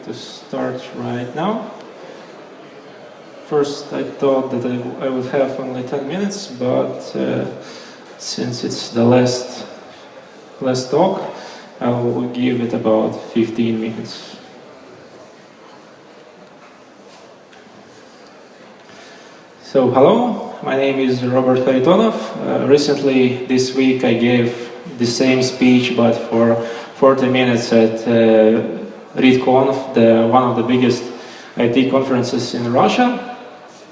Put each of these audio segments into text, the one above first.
to start right now. First, I thought that I would have only 10 minutes, but since it's the last talk, I will give it about 15 minutes. So, hello, my name is Robert Kharitonov. Recently, this week, I gave the same speech, but for 40 minutes at ReadConf, one of the biggest IT conferences in Russia.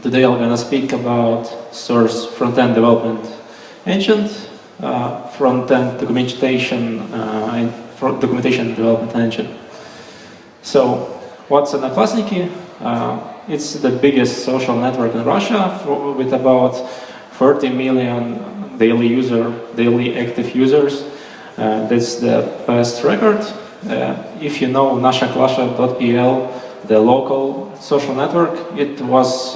Today, I'm going to speak about Source front-end development engine, front-end documentation, and documentation development engine. So, what's Одноклассники? It's the biggest social network in Russia with about 30 million daily active users. That's the best record. If you know NashaKlasha.pl, the local social network, it was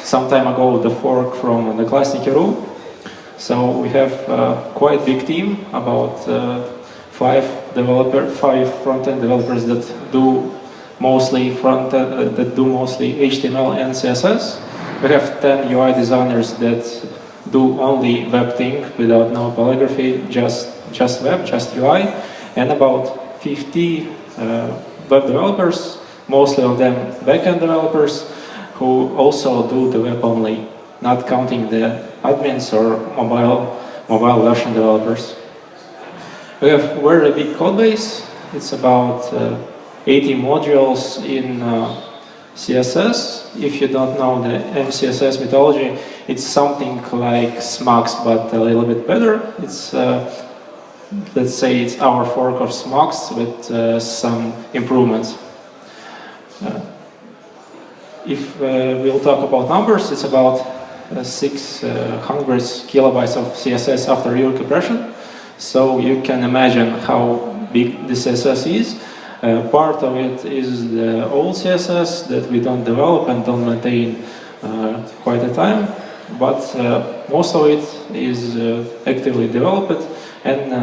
some time ago the fork from Одноклассники.ru. So we have quite big team, about five front-end developers that do mostly HTML and CSS. We have 10 UI designers that do only web thing without no polygraphy, just web, just UI, and about 50 web developers, mostly of them backend developers, who also do the web only, not counting the admins or mobile version developers. We have a very big code base. It's about 80 modules in CSS. If you don't know the MCSS methodology, it's something like SMAX, but a little bit better. It's let's say it's our fork of SMAX with some improvements. If we'll talk about numbers, it's about 600 kilobytes of CSS after recompression. So you can imagine how big the CSS is. Part of it is the old CSS that we don't develop and don't maintain quite a time, but most of it is actively developed, and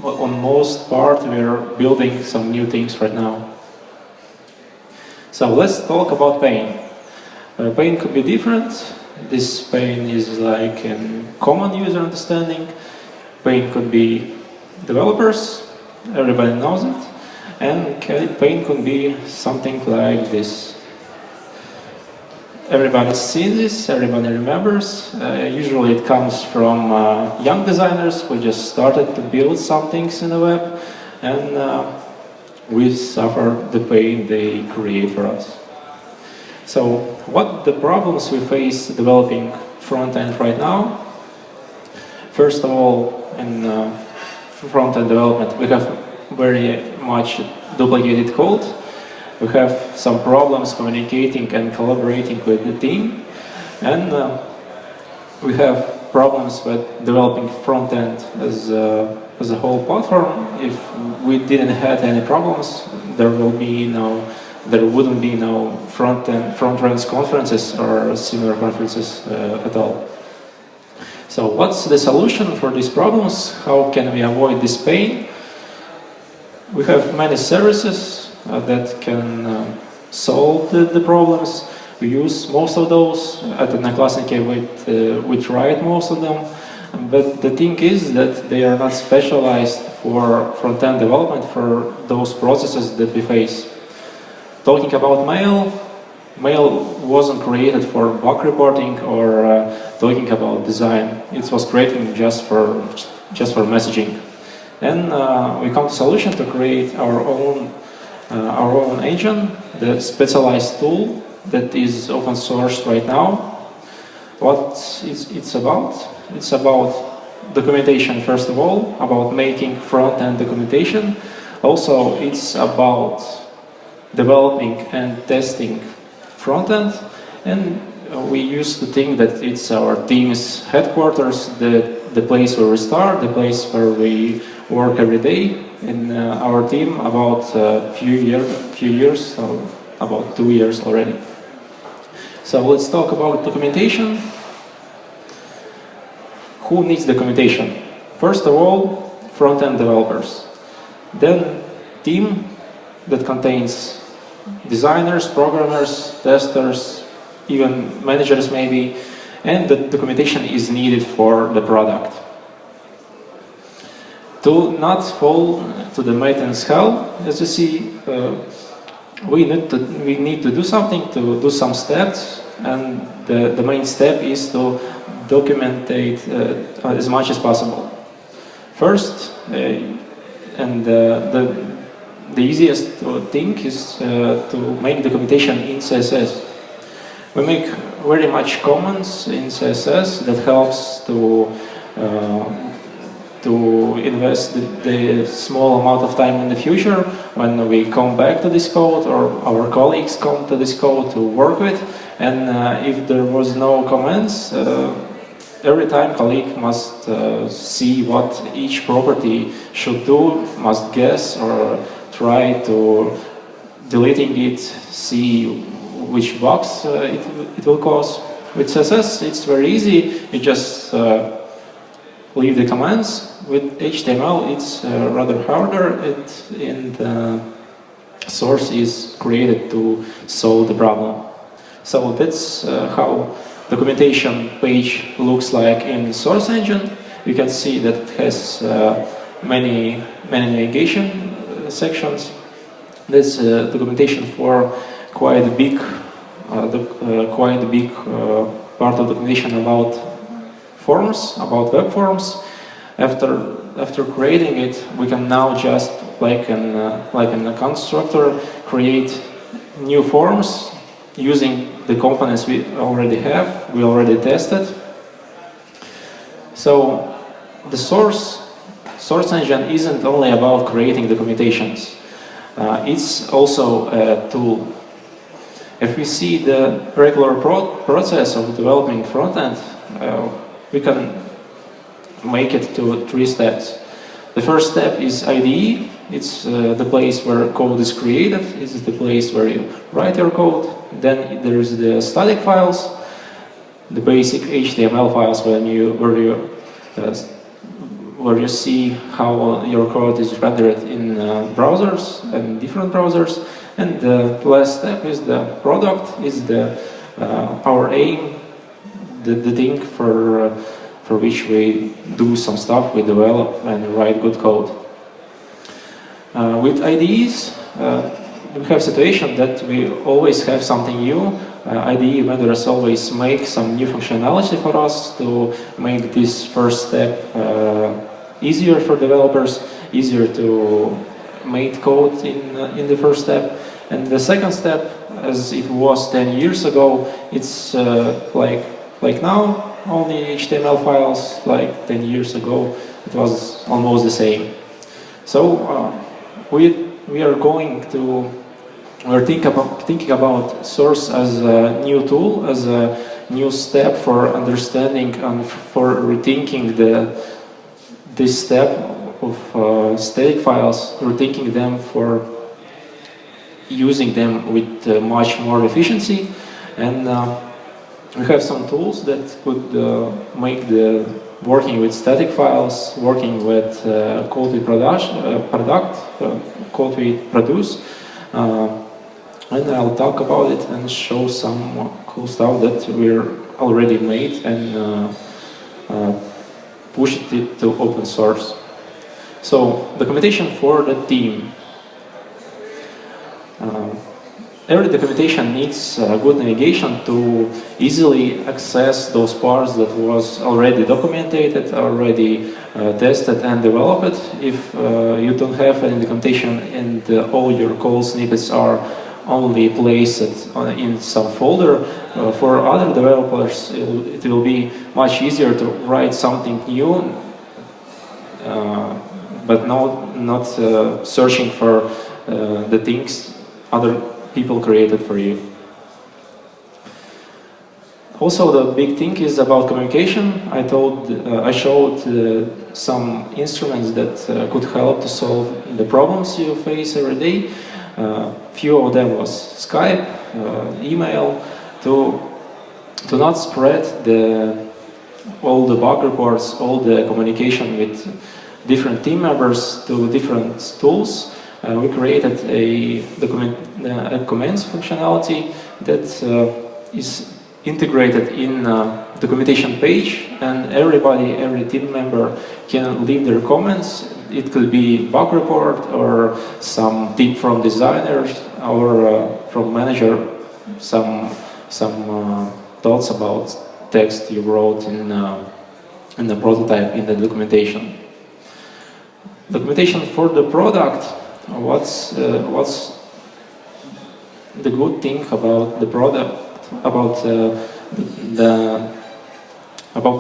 on most part we are building some new things right now. So let's talk about pain. Pain could be different. This pain is like a common user understanding. Pain could be developers, everybody knows it. And pain could be something like this. Everybody's seen this, everybody remembers. Usually it comes from young designers who just started to build some things in the web, and we suffer the pain they create for us. So, what the problems we face developing front-end right now? First of all, in front-end development, we have very much duplicated code. We have some problems communicating and collaborating with the team, and we have problems with developing front-end as a whole platform. If we didn't have any problems, there wouldn't be no front-end conferences or similar conferences at all. So what's the solution for these problems? How can we avoid this pain? We have many services that can solve the problems. We use most of those. At Одноклассники we tried most of them. But the thing is that they are not specialized for front-end development for those processes that we face. Talking about mail wasn't created for bug reporting or talking about design. It was created just for messaging. And we come to a solution to create our own engine, the specialized tool that is open source right now. What it's about? It's about documentation, first of all, about making front-end documentation. Also, it's about developing and testing front-end. And we used to think that it's our team's headquarters, the place where we start, the place where we work every day in our team about a few years, so about 2 years already. So let's talk about documentation. Who needs documentation? First of all, front-end developers. Then team that contains designers, programmers, testers, even managers maybe, and the documentation is needed for the product. To not fall to the maintenance hell, as you see, we need to do something, to do some steps, and the main step is to documentate as much as possible. First, and the easiest thing is to make documentation in CSS. We make very much comments in CSS that helps to invest the small amount of time in the future when we come back to this code or our colleagues come to this code to work with. And if there was no comments, every time colleague must see what each property should do, must guess or try to deleting it, see which box it will cause. With CSS, it's very easy. You just leave the commands. With HTML, it's rather harder, and the source is created to solve the problem. So that's how documentation page looks like in Source Engine. You can see that it has many navigation sections. There's documentation for quite a big part of documentation about forms, about web forms. After creating it, we can now just, like in a constructor, create new forms using the components we already have, we already tested. So the source engine isn't only about creating documentations. It's also a tool. If we see the regular process of developing frontend, we can make it to 3 steps. The first step is IDE. It's the place where code is created. It's the place where you write your code. Then there is the static files, the basic HTML files where you see how your code is rendered in browsers and different browsers. And the last step is the product, is our aim, the thing for which we do some stuff, we develop and write good code. With IDEs, we have a situation that we always have something new. IDE vendors always make some new functionality for us to make this first step easier for developers, easier to make code in the first step. And the second step, as it was 10 years ago, it's like now, only HTML files. Like 10 years ago, it was almost the same. So we are going to, we're thinking about source as a new tool, as a new step for understanding and for rethinking this step of static files, rethinking them for using them with much more efficiency. And we have some tools that could make the working with static files, working with code we code we produce. And I'll talk about it and show some cool stuff that we're already made and pushed it to open source. So, documentation for the team. Every documentation needs good navigation to easily access those parts that was already documented, already tested and developed. If you don't have any documentation and all your code snippets are only placed in some folder, for other developers it will be much easier to write something new, but not searching for the things other people created for you. Also, the big thing is about communication. I showed some instruments that could help to solve the problems you face every day. Few of them was Skype, email, to not spread all the bug reports, all the communication with different team members to different tools. we created a comments functionality that is integrated in documentation page, and every team member can leave their comments. It could be bug report or some tip from designers or from manager, some thoughts about text you wrote in the prototype in the documentation. Documentation for the product. What's the good thing about the product? About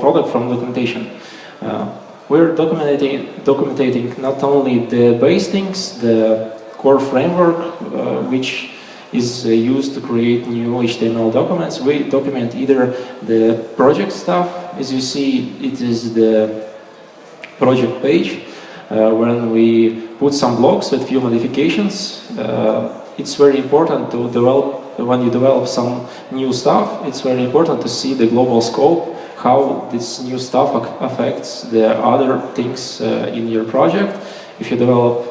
product from documentation. We're documenting not only the base things, the core framework, which is used to create new HTML documents. We document either the project stuff, as you see, it is the project page. When we put some blocks with few modifications, it's very important to develop. When you develop some new stuff, it's very important to see the global scope, how this new stuff affects the other things in your project. If you develop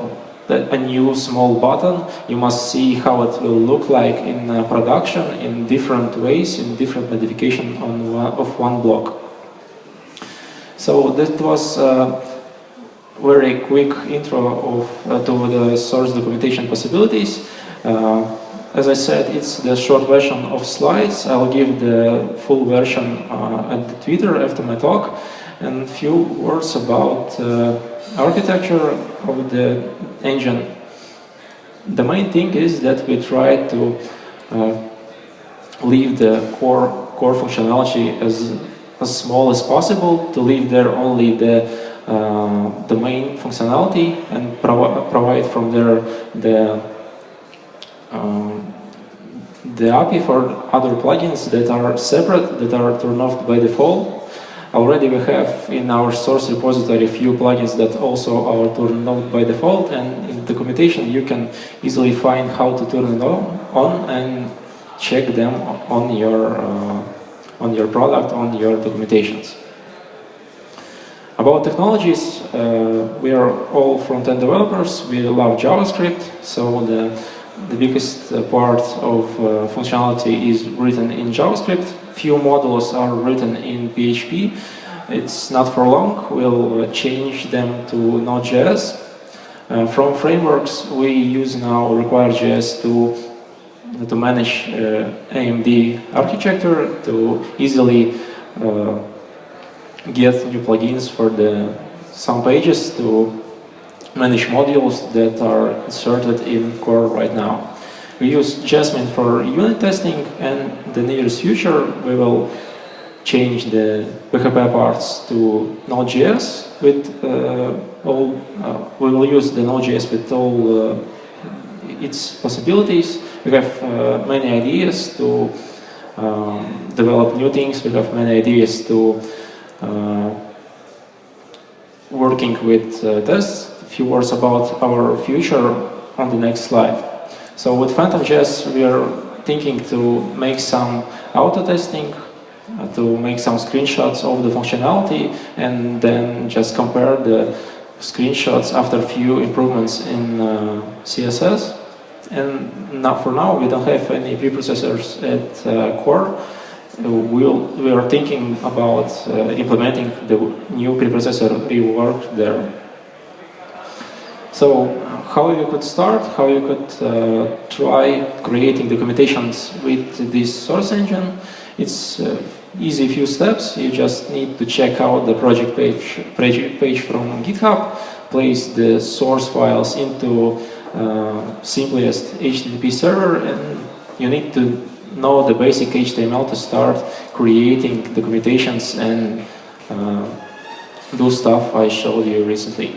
a new small button, you must see how it will look like in production in different ways, in different modification of one block. So that was very quick intro to the source documentation possibilities. As I said, it's the short version of slides. I'll give the full version at the Twitter after my talk, and a few words about architecture of the engine. The main thing is that we try to leave the core functionality as small as possible, to leave there only the main functionality and provide from there the API for other plugins that are separate, that are turned off by default. Already we have in our source repository a few plugins that also are turned on by default, and in documentation you can easily find how to turn it on and check them on your product, on your documentations. About technologies, we are all front-end developers. We love JavaScript, so the biggest part of functionality is written in JavaScript. Few modules are written in PHP. It's not for long. We'll change them to Node.js. From frameworks, we use now Require.js to manage AMD architecture, to easily get new plugins for some pages, to manage modules that are inserted in core right now. We use Jasmine for unit testing, and the nearest future we will change the PHP parts to Node.js with we will use the Node.js with all its possibilities. We have many ideas to develop new things. We have many ideas to working with tests. A few words about our future on the next slide. So with Phantom.js, we are thinking to make some auto testing, to make some screenshots of the functionality, and then just compare the screenshots after a few improvements in CSS. And for now, we don't have any preprocessors at core. We are thinking about implementing the new preprocessor rework there. So how you could start, how you could try creating documentations with this source engine. It's easy few steps. You just need to check out the project page from GitHub, place the source files into simplest HTTP server, and you need to know the basic HTML to start creating documentations and do stuff I showed you recently.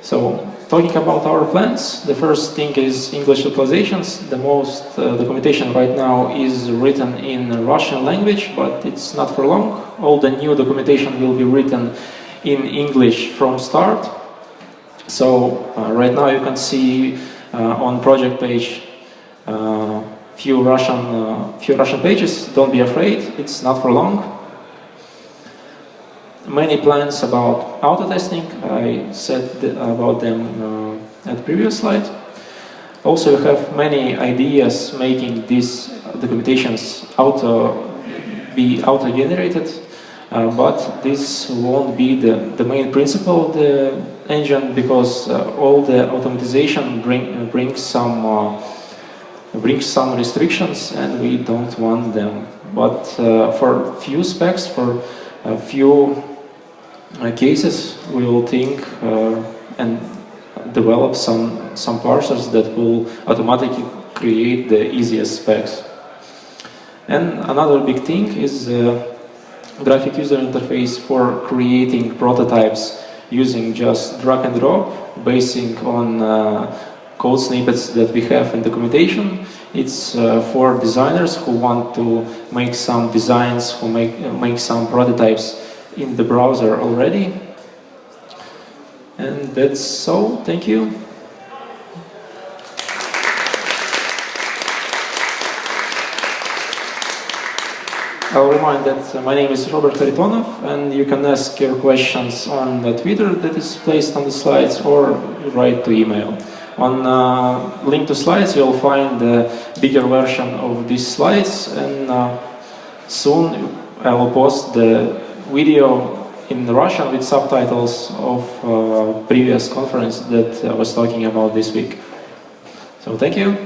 So, talking about our plans, the first thing is English localizations. The most documentation right now is written in Russian language, but it's not for long. All the new documentation will be written in English from start. So, right now you can see on project page few Russian pages. Don't be afraid, it's not for long. Many plans about auto testing. I said about them at previous slide. Also, we have many ideas making these documentations be auto-generated, but this won't be the main principle of the engine, because all the automatization brings some restrictions, and we don't want them. But for few specs, for a few cases, we will think and develop some parsers that will automatically create the easiest specs. And another big thing is the graphic user interface for creating prototypes using just drag and drop, basing on code snippets that we have in documentation. It's for designers who want to make some designs, who make some prototypes in the browser already. And that's all. Thank you. I'll remind that my name is Robert Kharitonov, and you can ask your questions on the Twitter that is placed on the slides, or write to email. On link to slides, you'll find the bigger version of these slides, and soon I will post the video in Russian with subtitles of previous conference that I was talking about this week. So thank you.